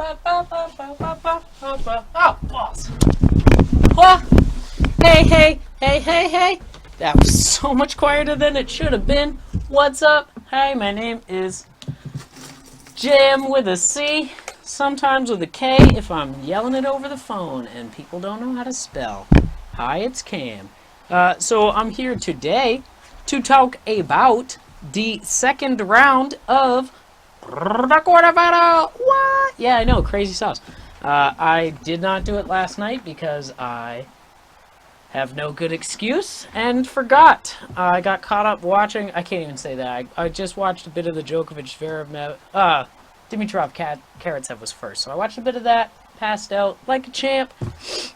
Oh, balls. What? Hey. That was so much quieter than it should have been. What's up? Hey, my name is Jim with a C, sometimes with a K if I'm yelling it over the phone and people don't know how to spell. Hi, it's Cam. So I'm here today to talk about the second round of the quarterfinal. What? Yeah, I know, crazy sauce. I did not do it last night because I have no good excuse and forgot. I got caught up watching. I can't even say that. I just watched a bit of the Djokovic Zverev. Dimitrov Karatsev was first, so I watched a bit of that. Passed out like a champ.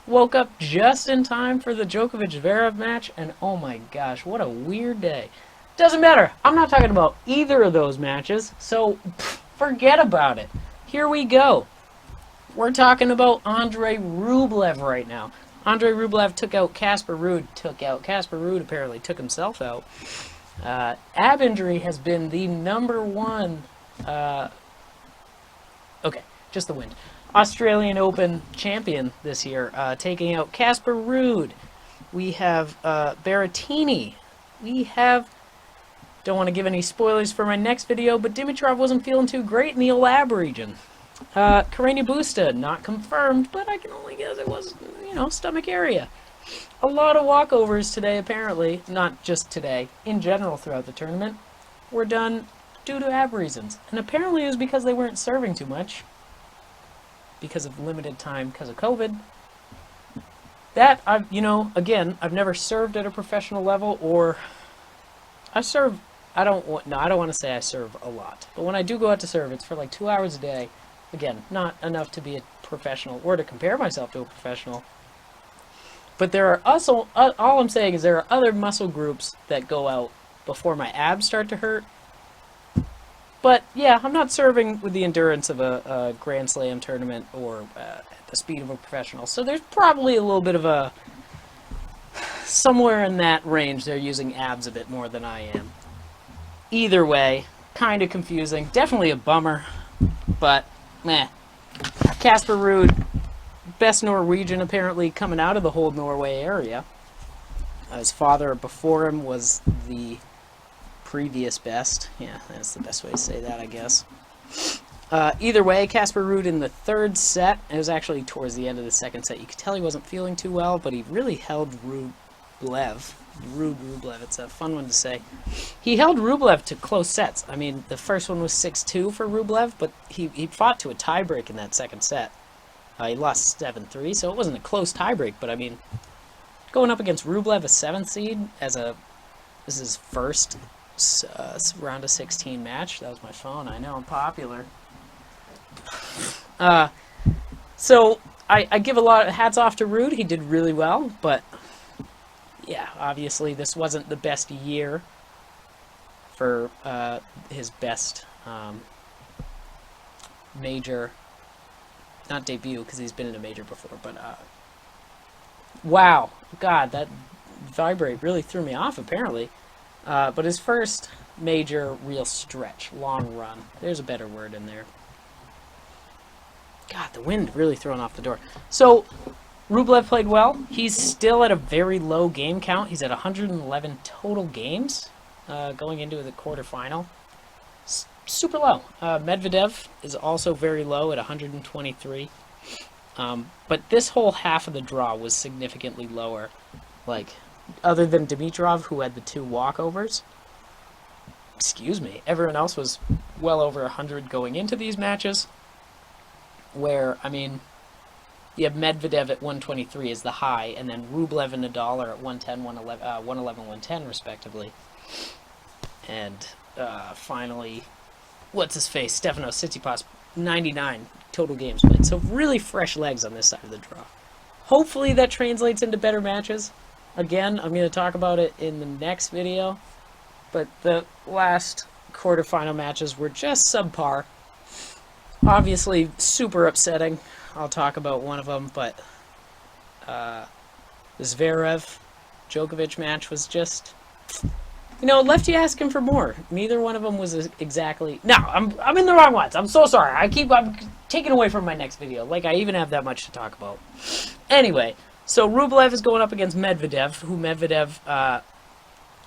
Woke up just in time for the Djokovic Zverev match, and oh my gosh, what a weird day. Doesn't matter. I'm not talking about either of those matches, so forget about it. Here we go. We're talking about Andrei Rublev right now. Andrei Rublev took out Casper Ruud. Casper Ruud apparently took himself out. Ab injury has been the number one. Just the wind. Australian Open champion this year, taking out Casper Ruud. We have Berrettini. We have. Don't want to give any spoilers for my next video, but Dimitrov wasn't feeling too great in the Olab region. Carreño Busta, not confirmed, but I can only guess it was, stomach area. A lot of walkovers today, apparently, not just today, in general throughout the tournament, were done due to ab reasons. And apparently it was because they weren't serving too much, because of limited time, because of COVID. That, I've never served at a professional level, or I serve, I don't want to say I serve a lot, but when I do go out to serve, it's for like 2 hours a day. Again, not enough to be a professional or to compare myself to a professional. But there are also, all I'm saying is there are other muscle groups that go out before my abs start to hurt. But yeah, I'm not serving with the endurance of a Grand Slam tournament or at the speed of a professional. So there's probably a little bit of a, somewhere in that range they're using abs a bit more than I am. Either way, kind of confusing. Definitely a bummer, but meh. Casper Ruud, best Norwegian apparently coming out of the whole Norway area. His father before him was the previous best. Yeah, that's the best way to say that, I guess. Either way, Casper Ruud in the third set. It was actually towards the end of the second set. You could tell he wasn't feeling too well, but he really held Rublev, it's a fun one to say. He held Rublev to close sets. I mean, the first one was 6-2 for Rublev, but he fought to a tiebreak in that second set. He lost 7-3, so it wasn't a close tiebreak, but I mean, going up against Rublev, a 7th seed, this is his first round of 16 match. That was my phone. I know, I'm popular. So I give a lot of hats off to Ruud. He did really well, but yeah, obviously this wasn't the best year for his best major, not debut because he's been in a major before, but wow, God, that vibrate really threw me off apparently. But his first major real stretch, long run. There's a better word in there. God, the wind really throwing off the door. So Rublev played well. He's still at a very low game count. He's at 111 total games going into the quarterfinal. Super low. Medvedev is also very low at 123. But this whole half of the draw was significantly lower. Like, other than Dimitrov, who had the 2 walkovers. Excuse me. Everyone else was well over 100 going into these matches. Where, I mean, you have Medvedev at 123 is the high, and then Rublev and Nadal are at 110, 110, respectively. And finally, what's his face? Stefanos, Tsitsipas, 99 total games played. So really fresh legs on this side of the draw. Hopefully that translates into better matches. Again, I'm going to talk about it in the next video. But the last quarterfinal matches were just subpar. Obviously, super upsetting. I'll talk about one of them, but the Zverev-Djokovic match was just You know, left you asking for more. Neither one of them was exactly. No, I'm in the wrong ones. I'm so sorry. I'm taking away from my next video. Like I even have that much to talk about. Anyway, so Rublev is going up against Medvedev, who Medvedev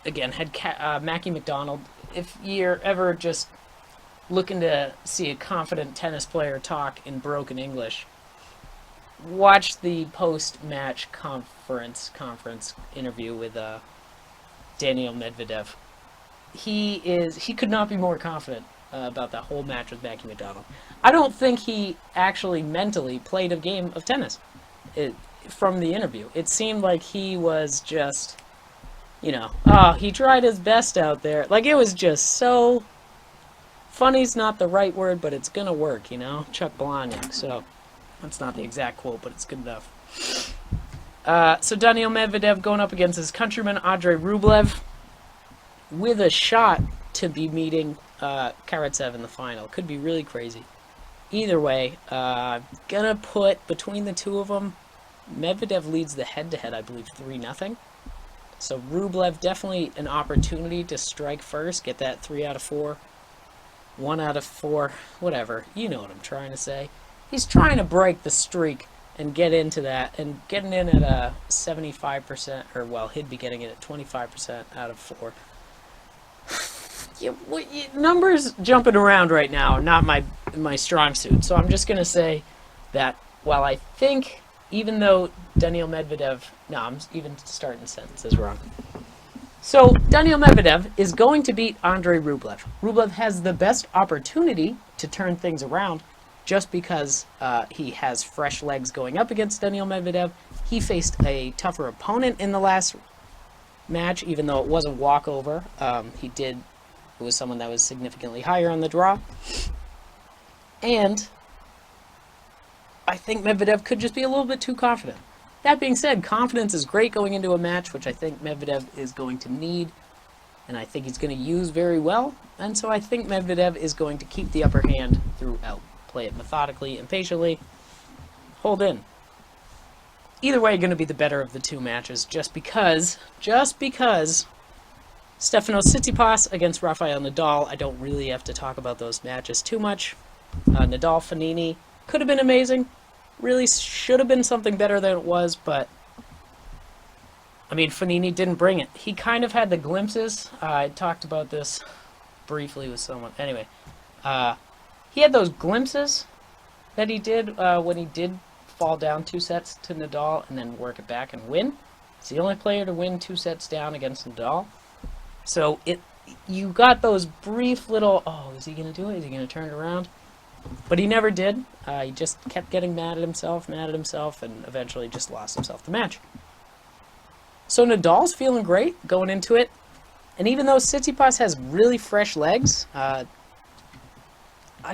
again had Mackie McDonald. If you're ever just looking to see a confident tennis player talk in broken English, watch the post-match conference interview with Daniil Medvedev. He could not be more confident about that whole match with Mackie McDonald. I don't think he actually mentally played a game of tennis. From the interview, it seemed like he was just, he tried his best out there. Like it was just so. Funny's not the right word, but it's gonna work, Chuck Palahniuk. So that's not the exact quote, but it's good enough. So Daniil Medvedev going up against his countryman Andrei Rublev, with a shot to be meeting Karatsev in the final. Could be really crazy. Either way, gonna put between the two of them, Medvedev leads the head-to-head, I believe, 3-0. So Rublev definitely an opportunity to strike first, get that 3 out of 4, 1 out of 4, whatever. You know what I'm trying to say. He's trying to break the streak and get into that, and getting in at a 75%, or well, he'd be getting it at 25% out of 4. Numbers jumping around right now are not my strong suit, so I'm just going to say that while I think, even though Daniil Medvedev... No, I'm even starting sentences wrong. So, Daniil Medvedev is going to beat Andrei Rublev. Rublev has the best opportunity to turn things around just because he has fresh legs going up against Daniil Medvedev. He faced a tougher opponent in the last match, even though it was a walkover. It was someone that was significantly higher on the draw. And I think Medvedev could just be a little bit too confident. That being said, confidence is great going into a match, which I think Medvedev is going to need, and I think he's going to use very well. And so I think Medvedev is going to keep the upper hand throughout. Play it methodically and patiently. Hold in. Either way, going to be the better of the two matches, just because Stefanos Tsitsipas against Rafael Nadal. I don't really have to talk about those matches too much. Nadal Fognini could have been amazing. Really should have been something better than it was, but I mean, Fognini didn't bring it. He kind of had the glimpses. I talked about this briefly with someone. Anyway, he had those glimpses that he did when he did fall down 2 sets to Nadal and then work it back and win. He's the only player to win 2 sets down against Nadal. So you got those brief little, oh, is he going to do it? Is he going to turn it around? But he never did. He just kept getting mad at himself, and eventually just lost himself the match. So Nadal's feeling great going into it. And even though Tsitsipas has really fresh legs, I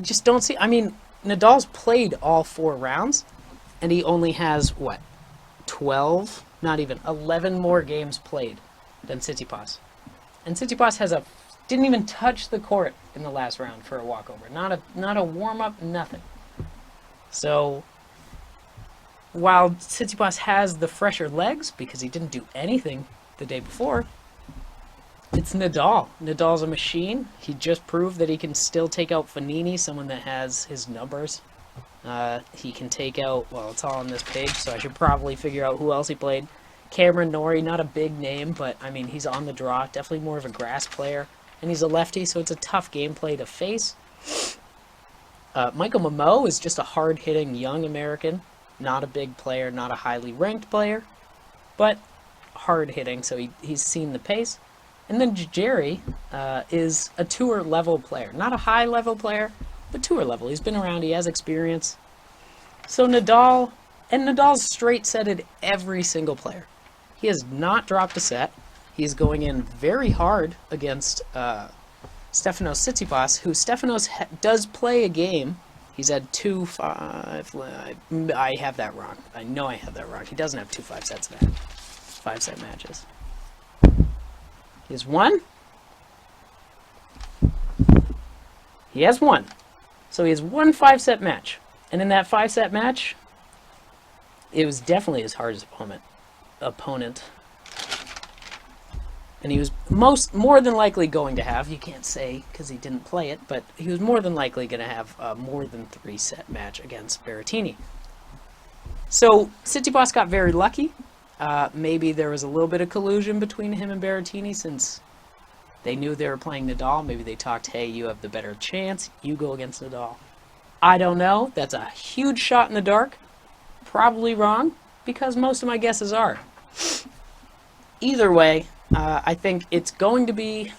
just don't see... I mean, Nadal's played all 4 rounds, and he only has, 12? Not even. 11 more games played than Tsitsipas. And Tsitsipas didn't even touch the court in the last round for a walkover. Not a warm-up, nothing. So, while Tsitsipas has the fresher legs, because he didn't do anything the day before, it's Nadal. Nadal's a machine. He just proved that he can still take out Fognini, someone that has his numbers. He can take out, well, it's all on this page, so I should probably figure out who else he played. Cameron Norrie, not a big name, but, I mean, he's on the draw. Definitely more of a grass player. And he's a lefty, so it's a tough gameplay to face. Michael Momo is just a hard-hitting young American. Not a big player, not a highly ranked player, but hard-hitting, so he's seen the pace. And then Jerry is a tour-level player. Not a high-level player, but tour-level. He's been around, he has experience. So Nadal's straight-setted every single player. He has not dropped a set. He's going in very hard against Stefanos Tsitsipas, who Stefanos does play a game. He's had 2-5. I have that wrong. I know I have that wrong. He doesn't have 2 5-set matches. He has 1. He has 1. So he has 1 5-set match. And in that 5-set match, it was definitely his hardest opponent. and he was more than likely going to have, you can't say because he didn't play it, but he was more than likely going to have a more than 3-set match against Berrettini. So Tsitsipas got very lucky. Maybe there was a little bit of collusion between him and Berrettini since they knew they were playing Nadal. Maybe they talked, hey, you have the better chance, you go against Nadal. I don't know. That's a huge shot in the dark. Probably wrong, because most of my guesses are. Either way, I think it's going to be...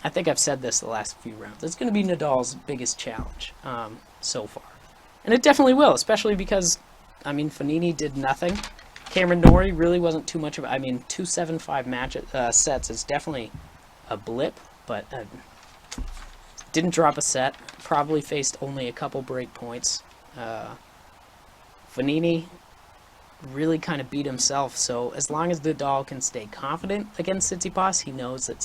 I think I've said this the last few rounds. It's going to be Nadal's biggest challenge so far. And it definitely will, especially because, I mean, Fognini did nothing. Cameron Norrie really wasn't too much of... I mean, 2-7-5 sets is definitely a blip, but didn't drop a set. Probably faced only a couple break points. Fognini really kind of beat himself, so as long as Nadal can stay confident against Tsitsipas, he knows that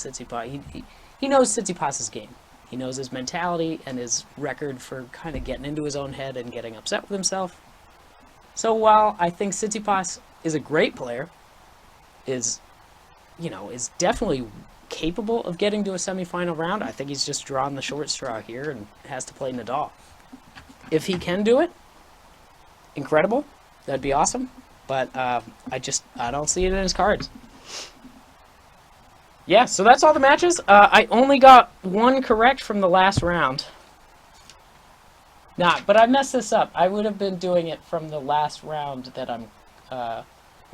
he knows Tsitsipas's game. He knows his mentality and his record for kind of getting into his own head and getting upset with himself. So while I think Tsitsipas is a great player, is definitely capable of getting to a semifinal round, I think he's just drawn the short straw here and has to play Nadal. If he can do it, incredible. That'd be awesome. But I don't see it in his cards. Yeah, so that's all the matches. I only got one correct from the last round. But I messed this up. I would have been doing it from the last round that I'm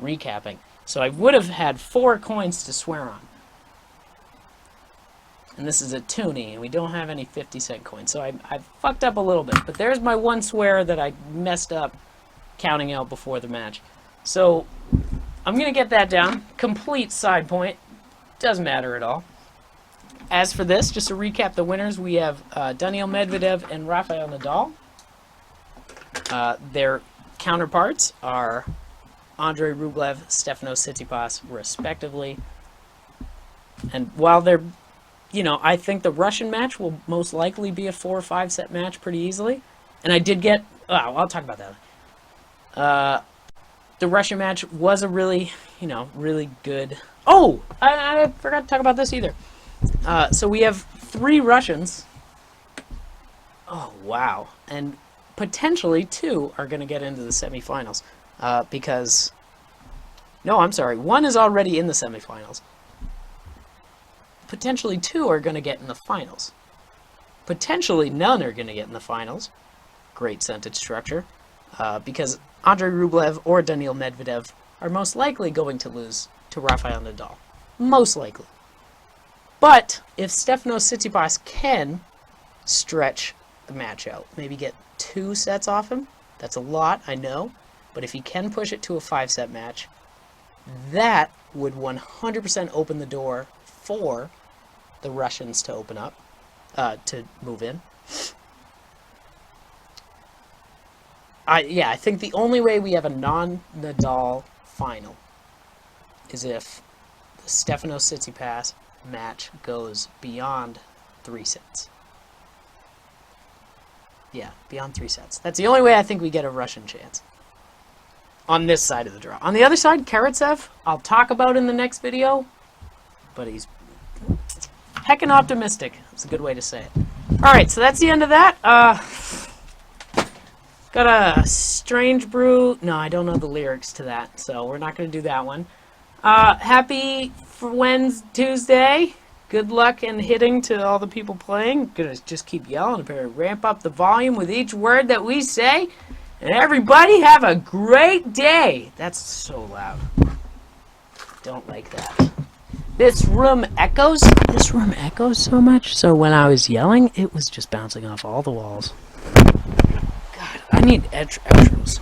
recapping. So I would have had 4 coins to swear on. And this is a toonie, and we don't have any 50-cent coins. So I fucked up a little bit. But there's my one swear that I messed up counting out before the match. So I'm going to get that down. Complete side point. Doesn't matter at all. As for this, just to recap the winners, we have Daniil Medvedev and Rafael Nadal. Their counterparts are Andrei Rublev, Stefanos Tsitsipas, respectively. And while they're, I think the Russian match will most likely be a 4 or 5 set match pretty easily. And I did get, I'll talk about that. The Russian match was a really, really good... Oh! I forgot to talk about this either. So we have 3 Russians. Oh, wow. And potentially 2 are going to get into the semifinals. Because... No, I'm sorry. 1 is already in the semifinals. Potentially 2 are going to get in the finals. Potentially none are going to get in the finals. Great sentence structure. Because Andrei Rublev or Daniil Medvedev are most likely going to lose to Rafael Nadal. Most likely. But if Stefanos Tsitsipas can stretch the match out, maybe get 2 sets off him, that's a lot, I know, but if he can push it to a 5-set match, that would 100% open the door for the Russians to open up, to move in. I think the only way we have a non-Nadal final is if the Stefanos Tsitsipas match goes beyond 3 sets. Yeah, beyond 3 sets. That's the only way I think we get a Russian chance. On this side of the draw. On the other side, Karatsev, I'll talk about in the next video, but he's heckin' optimistic. That's a good way to say it. Alright, so that's the end of that. Got a Strange Brew. No, I don't know the lyrics to that, so we're not going to do that one. Happy Tuesday. Good luck and hitting to all the people playing. Gonna just keep yelling. Better ramp up the volume with each word that we say. And everybody have a great day. That's so loud. Don't like that. This room echoes. This room echoes so much. So when I was yelling, it was just bouncing off all the walls. God, I need outros.